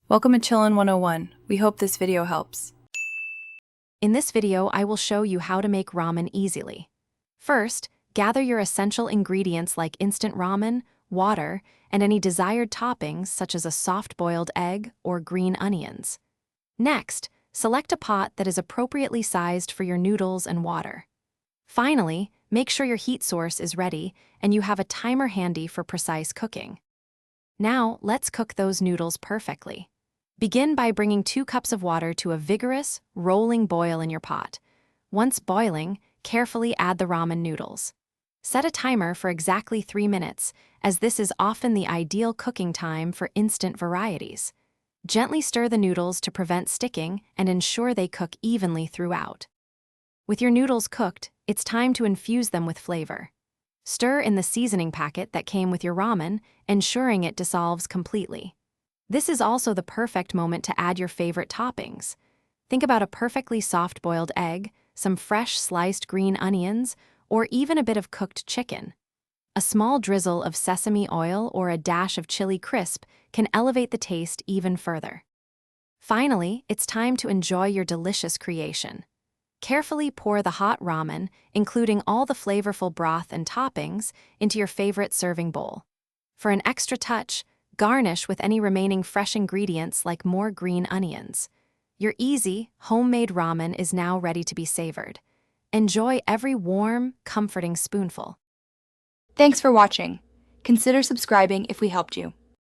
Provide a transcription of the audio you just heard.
Welcome to Chillin' 101. We hope this video helps. In this video, I will show you how to make ramen easily. First, gather your essential ingredients like instant ramen, water, and any desired toppings such as a soft-boiled egg or green onions. Next, select a pot that is appropriately sized for your noodles and water. Finally, make sure your heat source is ready and you have a timer handy for precise cooking. Now, let's cook those noodles perfectly. Begin by bringing 2 cups of water to a vigorous, rolling boil in your pot. Once boiling, carefully add the ramen noodles. Set a timer for exactly 3 minutes, as this is often the ideal cooking time for instant varieties. Gently stir the noodles to prevent sticking and ensure they cook evenly throughout. With your noodles cooked, it's time to infuse them with flavor. Stir in the seasoning packet that came with your ramen, ensuring it dissolves completely. This is also the perfect moment to add your favorite toppings. Think about a perfectly soft-boiled egg, some fresh sliced green onions, or even a bit of cooked chicken. A small drizzle of sesame oil or a dash of chili crisp can elevate the taste even further. Finally, it's time to enjoy your delicious creation. Carefully pour the hot ramen, including all the flavorful broth and toppings, into your favorite serving bowl. For an extra touch, garnish with any remaining fresh ingredients like more green onions. Your easy, homemade ramen is now ready to be savored. Enjoy every warm, comforting spoonful. Thanks for watching. Consider subscribing if we helped you.